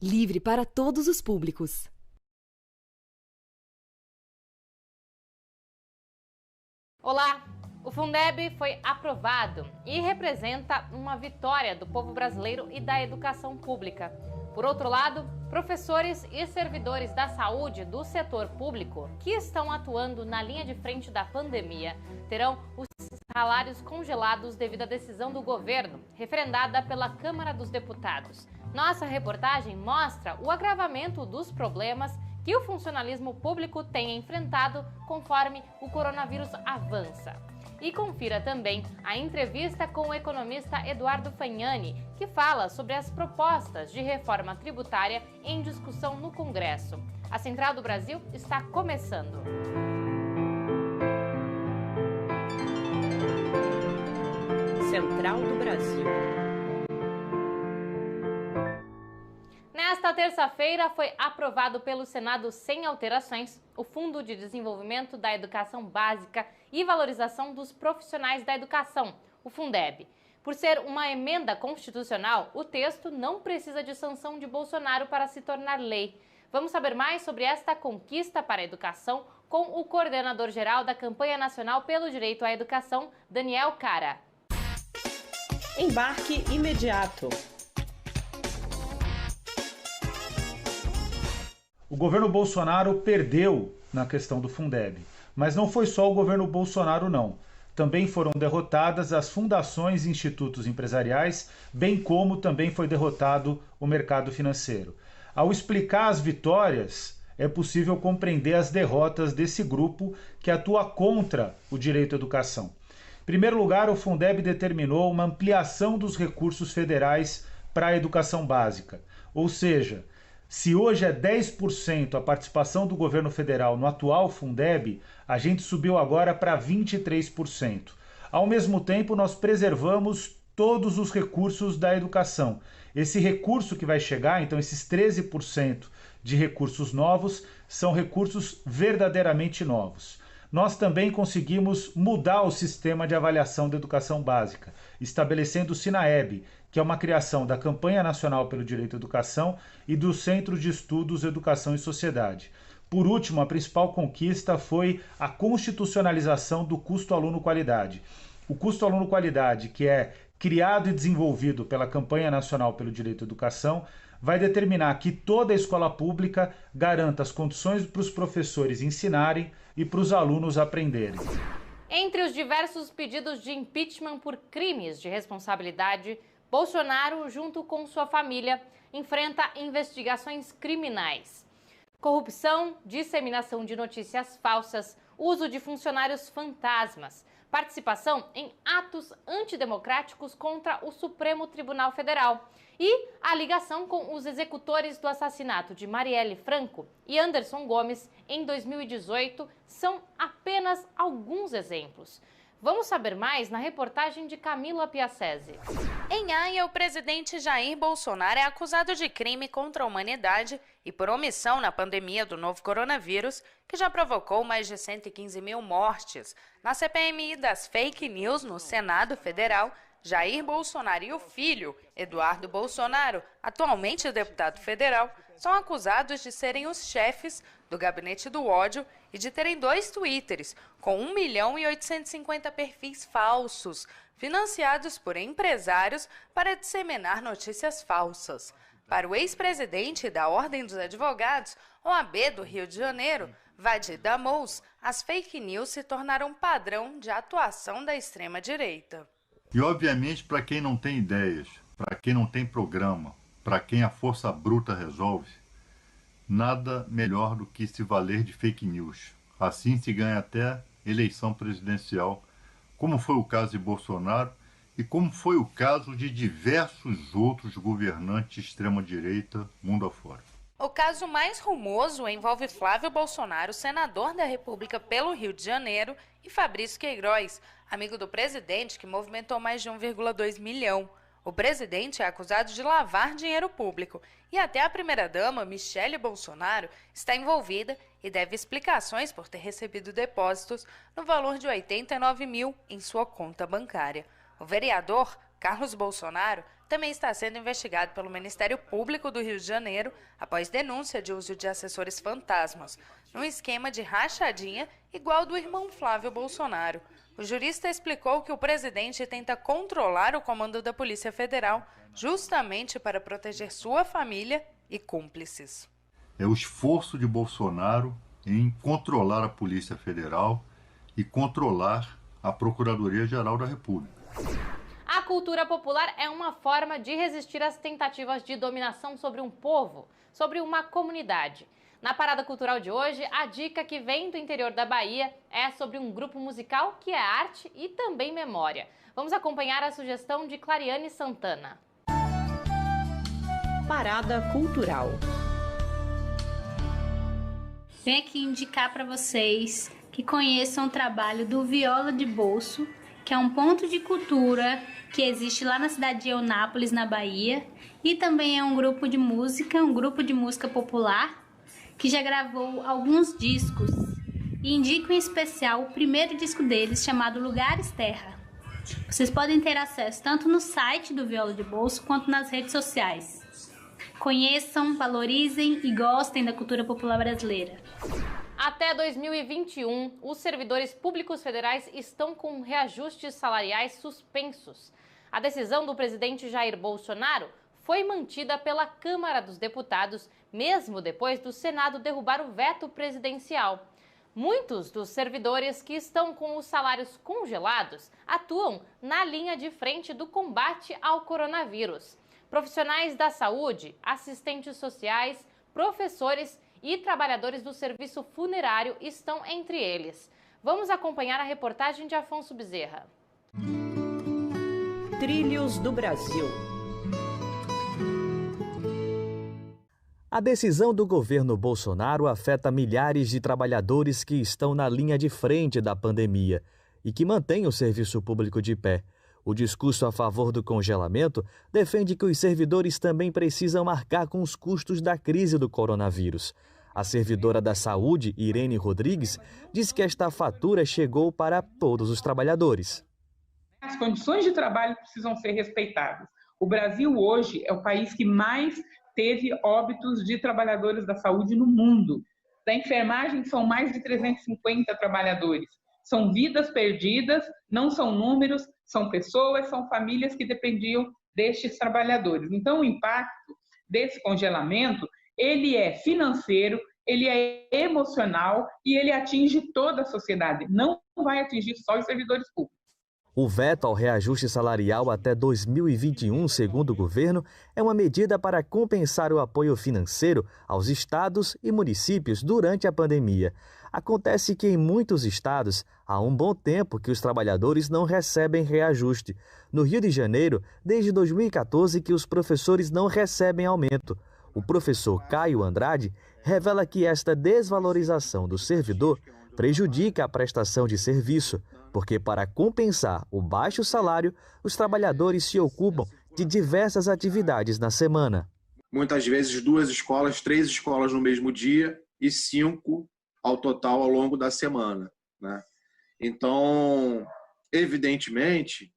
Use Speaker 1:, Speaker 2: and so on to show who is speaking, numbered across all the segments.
Speaker 1: livre para todos os públicos.
Speaker 2: Olá! O Fundeb foi aprovado e representa uma vitória do povo brasileiro e da educação pública. Por outro lado, professores e servidores da saúde do setor público que estão atuando na linha de frente da pandemia terão os salários congelados devido à decisão do governo, referendada pela Câmara dos Deputados. Nossa reportagem mostra o agravamento dos problemas que o funcionalismo público tem enfrentado conforme o coronavírus avança. E confira também a entrevista com o economista Eduardo Fagnani, que fala sobre as propostas de reforma tributária em discussão no Congresso. A Central do Brasil está começando.
Speaker 3: Central do Brasil.
Speaker 2: Nesta terça-feira foi aprovado pelo Senado sem alterações o Fundo de Desenvolvimento da Educação Básica e Valorização dos Profissionais da Educação, o Fundeb. Por ser uma emenda constitucional, o texto não precisa de sanção de Bolsonaro para se tornar lei. Vamos saber mais sobre esta conquista para a educação com o coordenador-geral da Campanha Nacional pelo Direito à Educação, Daniel Cara.
Speaker 3: Embarque imediato.
Speaker 4: O governo Bolsonaro perdeu na questão do Fundeb, mas não foi só o governo Bolsonaro não. Também foram derrotadas as fundações e institutos empresariais, bem como também foi derrotado o mercado financeiro. Ao explicar as vitórias, é possível compreender as derrotas desse grupo que atua contra o direito à educação. Em primeiro lugar, o Fundeb determinou uma ampliação dos recursos federais para a educação básica, ou seja, se hoje é 10% a participação do governo federal no atual Fundeb, a gente subiu agora para 23%. Ao mesmo tempo, nós preservamos todos os recursos da educação. Esse recurso que vai chegar, então esses 13% de recursos novos, são recursos verdadeiramente novos. Nós também conseguimos mudar o sistema de avaliação da educação básica, estabelecendo o SINAEB, que é uma criação da Campanha Nacional pelo Direito à Educação e do Centro de Estudos Educação e Sociedade. Por último, a principal conquista foi a constitucionalização do custo aluno-qualidade. O custo aluno-qualidade, que é criado e desenvolvido pela Campanha Nacional pelo Direito à Educação, vai determinar que toda a escola pública garanta as condições para os professores ensinarem e para os alunos aprenderem.
Speaker 2: Entre os diversos pedidos de impeachment por crimes de responsabilidade, Bolsonaro, junto com sua família, enfrenta investigações criminais. Corrupção, disseminação de notícias falsas, uso de funcionários fantasmas, participação em atos antidemocráticos contra o Supremo Tribunal Federal e a ligação com os executores do assassinato de Marielle Franco e Anderson Gomes em 2018 são apenas alguns exemplos. Vamos saber mais na reportagem de Camila Piacese.
Speaker 5: Em Haia, o presidente Jair Bolsonaro é acusado de crime contra a humanidade e por omissão na pandemia do novo coronavírus, que já provocou mais de 115 mil mortes. Na CPMI das fake news no Senado Federal, Jair Bolsonaro e o filho, Eduardo Bolsonaro, atualmente deputado federal, são acusados de serem os chefes do gabinete do ódio e de terem 2 twitters com 1.850.000 perfis falsos, financiados por empresários para disseminar notícias falsas. Para o ex-presidente da Ordem dos Advogados, OAB do Rio de Janeiro, Vadir Damouz, as fake news se tornaram padrão de atuação da extrema-direita.
Speaker 6: E, obviamente, para quem não tem ideias, para quem não tem programa, para quem a força bruta resolve, nada melhor do que se valer de fake news. Assim se ganha até eleição presidencial, como foi o caso de Bolsonaro e como foi o caso de diversos outros governantes de extrema-direita mundo afora.
Speaker 5: O caso mais rumoso envolve Flávio Bolsonaro, senador da República pelo Rio de Janeiro, e Fabrício Queiroz, amigo do presidente, que movimentou mais de 1,2 milhão. O presidente é acusado de lavar dinheiro público e até a primeira-dama, Michele Bolsonaro, está envolvida e deve explicações por ter recebido depósitos no valor de 89 mil em sua conta bancária. O vereador Carlos Bolsonaro também está sendo investigado pelo Ministério Público do Rio de Janeiro após denúncia de uso de assessores fantasmas, num esquema de rachadinha igual do irmão Flávio Bolsonaro. O jurista explicou que o presidente tenta controlar o comando da Polícia Federal justamente para proteger sua família e cúmplices.
Speaker 6: É o esforço de Bolsonaro em controlar a Polícia Federal e controlar a Procuradoria-Geral da República.
Speaker 2: A cultura popular é uma forma de resistir às tentativas de dominação sobre um povo, sobre uma comunidade. Na Parada Cultural de hoje, a dica que vem do interior da Bahia é sobre um grupo musical que é arte e também memória. Vamos acompanhar a sugestão de Clariane Santana.
Speaker 3: Parada Cultural.
Speaker 7: Venho aqui indicar para vocês que conheçam o trabalho do Viola de Bolso, que é um ponto de cultura que existe lá na cidade de Eunápolis, na Bahia, e também é um grupo de música popular, que já gravou alguns discos. E indico em especial o primeiro disco deles, chamado Lugares Terra. Vocês podem ter acesso tanto no site do Viola de Bolso quanto nas redes sociais. Conheçam, valorizem e gostem da cultura popular brasileira.
Speaker 2: Até 2021, os servidores públicos federais estão com reajustes salariais suspensos. A decisão do presidente Jair Bolsonaro foi mantida pela Câmara dos Deputados, mesmo depois do Senado derrubar o veto presidencial. Muitos dos servidores que estão com os salários congelados atuam na linha de frente do combate ao coronavírus. Profissionais da saúde, assistentes sociais, professores e trabalhadores do serviço funerário estão entre eles. Vamos acompanhar a reportagem de Afonso Bezerra.
Speaker 3: Trilhos do Brasil.
Speaker 8: A decisão do governo Bolsonaro afeta milhares de trabalhadores que estão na linha de frente da pandemia e que mantêm o serviço público de pé. O discurso a favor do congelamento defende que os servidores também precisam arcar com os custos da crise do coronavírus. A servidora da Saúde, Irene Rodrigues, diz que esta fatura chegou para todos os trabalhadores.
Speaker 9: As condições de trabalho precisam ser respeitadas. O Brasil hoje é o país que mais teve óbitos de trabalhadores da saúde no mundo. Da enfermagem são mais de 350 trabalhadores. São vidas perdidas, não são números, são pessoas, são famílias que dependiam destes trabalhadores. Então, o impacto desse congelamento, ele é financeiro, ele é emocional e ele atinge toda a sociedade. Não vai atingir só os servidores públicos.
Speaker 8: O veto ao reajuste salarial até 2021, segundo o governo, é uma medida para compensar o apoio financeiro aos estados e municípios durante a pandemia. Acontece que em muitos estados há um bom tempo que os trabalhadores não recebem reajuste. No Rio de Janeiro, desde 2014 que os professores não recebem aumento. O professor Caio Andrade revela que esta desvalorização do servidor prejudica a prestação de serviço, porque para compensar o baixo salário, os trabalhadores se ocupam de diversas atividades na semana.
Speaker 10: Muitas vezes 2 escolas, 3 escolas no mesmo dia e 5 ao total ao longo da semana, né? Então, evidentemente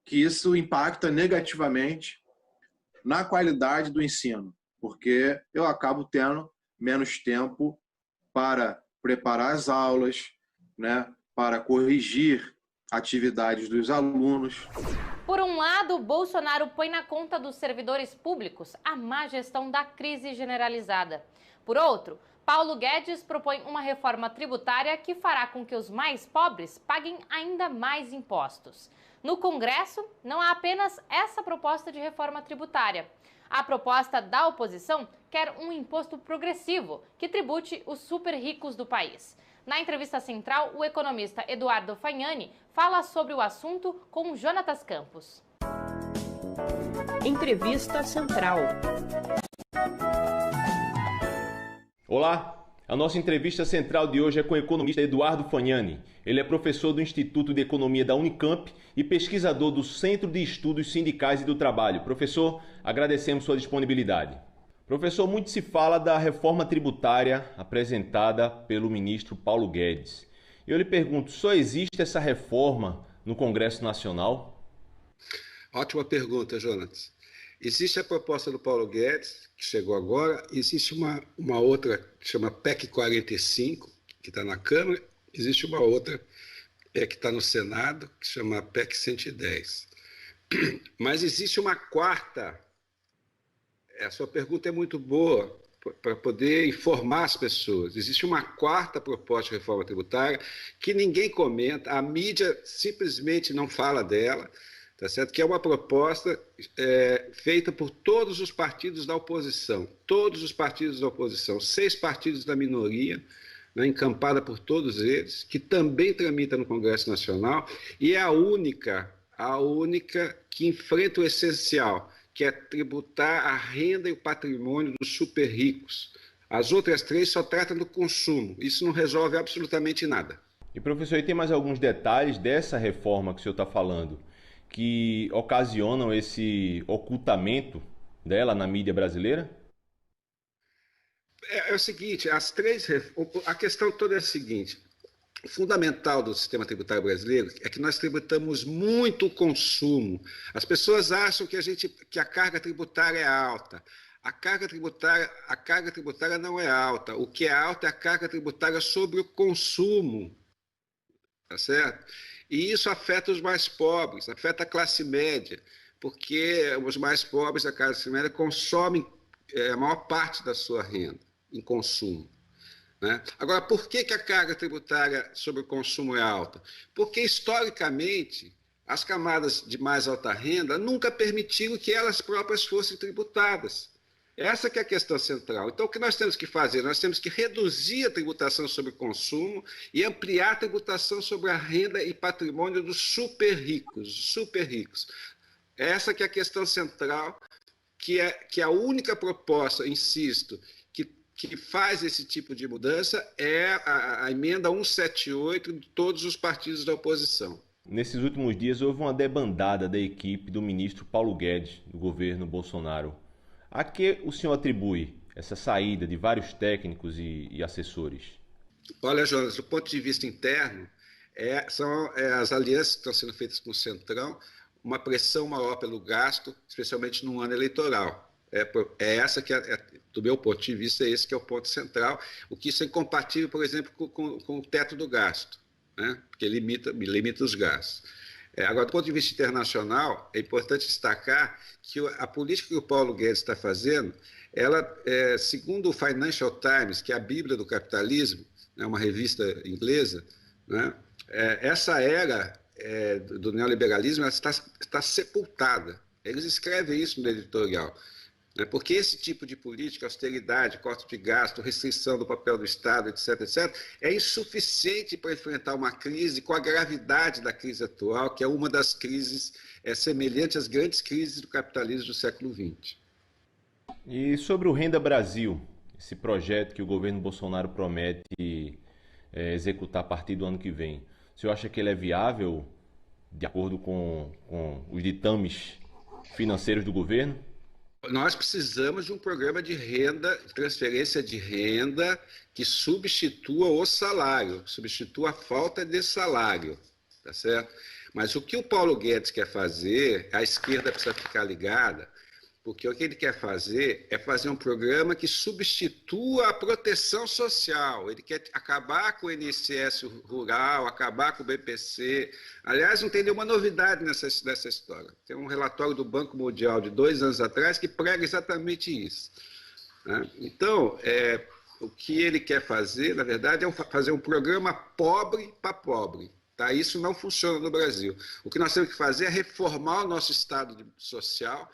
Speaker 10: que isso impacta negativamente na qualidade do ensino, porque eu acabo tendo menos tempo para preparar as aulas, né, para corrigir atividades dos alunos.
Speaker 2: Por um lado, Bolsonaro põe na conta dos servidores públicos a má gestão da crise generalizada. Por outro, Paulo Guedes propõe uma reforma tributária que fará com que os mais pobres paguem ainda mais impostos. No Congresso, não há apenas essa proposta de reforma tributária. A proposta da oposição quer um imposto progressivo que tribute os super ricos do país. Na entrevista central, o economista Eduardo Fagnani fala sobre o assunto com Jonatas Campos.
Speaker 3: Entrevista Central.
Speaker 11: Olá, a nossa entrevista central de hoje é com o economista Eduardo Fagnani. Ele é professor do Instituto de Economia da Unicamp e pesquisador do Centro de Estudos Sindicais e do Trabalho. Professor, agradecemos sua disponibilidade. Professor, muito se fala da reforma tributária apresentada pelo ministro Paulo Guedes. Eu lhe pergunto, só existe essa reforma no Congresso Nacional?
Speaker 12: Ótima pergunta, Jonatas. Existe a proposta do Paulo Guedes, que chegou agora, existe uma outra que chama PEC 45, que está na Câmara, existe uma outra que está no Senado, que chama PEC 110. Mas existe uma quarta, a sua pergunta é muito boa, para poder informar as pessoas. Existe uma quarta proposta de reforma tributária que ninguém comenta, a mídia simplesmente não fala dela, tá certo? Que é uma proposta feita por todos os partidos da oposição, 6 partidos da minoria, né, encampada por todos eles, que também tramita no Congresso Nacional, e é a única que enfrenta o essencial, que é tributar a renda e o patrimônio dos super ricos. As outras 3 só tratam do consumo. Isso não resolve absolutamente nada.
Speaker 11: E, professor, e tem mais alguns detalhes dessa reforma que o senhor está falando que ocasionam esse ocultamento dela na mídia brasileira?
Speaker 12: É o seguinte, a questão toda é a seguinte: o fundamental do sistema tributário brasileiro é que nós tributamos muito o consumo. As pessoas acham que a carga tributária é alta. A carga tributária não é alta. O que é alta é a carga tributária sobre o consumo. Tá certo? E isso afeta os mais pobres, afeta a classe média, porque os mais pobres da classe média consomem a maior parte da sua renda em consumo. Né? Agora, por que a carga tributária sobre o consumo é alta? Porque, historicamente, as camadas de mais alta renda nunca permitiram que elas próprias fossem tributadas. Essa que é a questão central. Então, o que nós temos que fazer? Nós temos que reduzir a tributação sobre o consumo e ampliar a tributação sobre a renda e patrimônio dos super ricos. Essa que é a questão central, que é a única proposta, insisto, que faz esse tipo de mudança é a emenda 178 de todos os partidos da oposição.
Speaker 11: Nesses últimos dias houve uma debandada da equipe do ministro Paulo Guedes, do governo Bolsonaro. A que o senhor atribui essa saída de vários técnicos e assessores?
Speaker 12: Olha, Jonas, do ponto de vista interno, são as alianças que estão sendo feitas com o Centrão, uma pressão maior pelo gasto, especialmente no ano eleitoral. Essa que, do meu ponto de vista, esse que é o ponto central, o que isso é incompatível, por exemplo, com o teto do gasto, né? Porque limita os gastos. Agora, do ponto de vista internacional, é importante destacar que a política que o Paulo Guedes está fazendo, ela, segundo o Financial Times, que é a bíblia do capitalismo, né, uma revista inglesa, né, essa era do neoliberalismo ela está sepultada. Eles escrevem isso no editorial. Porque esse tipo de política, austeridade, corte de gasto, restrição do papel do Estado, etc., é insuficiente para enfrentar uma crise com a gravidade da crise atual, que é uma das crises semelhante às grandes crises do capitalismo do século XX.
Speaker 11: E sobre o Renda Brasil, esse projeto que o governo Bolsonaro promete executar a partir do ano que vem, o senhor acha que ele é viável de acordo com os ditames financeiros do governo?
Speaker 12: Nós precisamos de um programa de renda, transferência de renda, que substitua o salário, substitua a falta de salário, tá certo? Mas o que o Paulo Guedes quer fazer, a esquerda precisa ficar ligada, porque o que ele quer fazer é fazer um programa que substitua a proteção social. Ele quer acabar com o INSS rural, acabar com o BPC. Aliás, não tem nenhuma novidade nessa história. Tem um relatório do Banco Mundial de 2 anos atrás que prega exatamente isso. Né? Então, o que ele quer fazer, na verdade, é fazer um programa pobre para pobre. Tá? Isso não funciona no Brasil. O que nós temos que fazer é reformar o nosso Estado social,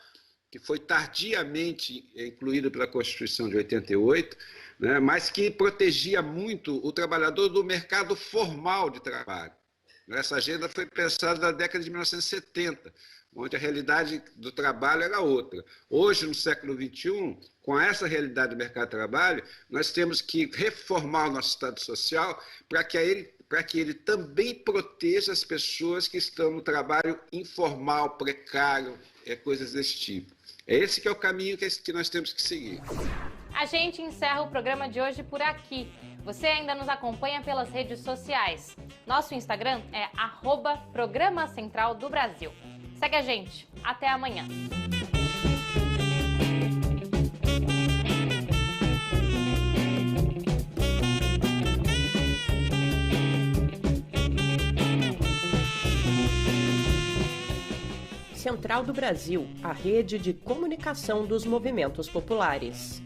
Speaker 12: que foi tardiamente incluído pela Constituição de 88, né, mas que protegia muito o trabalhador do mercado formal de trabalho. Essa agenda foi pensada na década de 1970, onde a realidade do trabalho era outra. Hoje, no século XXI, com essa realidade do mercado de trabalho, nós temos que reformar o nosso Estado social para que ele também proteja as pessoas que estão no trabalho informal, precário, coisas desse tipo. Esse que é o caminho que nós temos que seguir.
Speaker 2: A gente encerra o programa de hoje por aqui. Você ainda nos acompanha pelas redes sociais. Nosso Instagram é @Programa Central do Brasil. Segue a gente. Até amanhã.
Speaker 3: Central do Brasil, a rede de comunicação dos movimentos populares.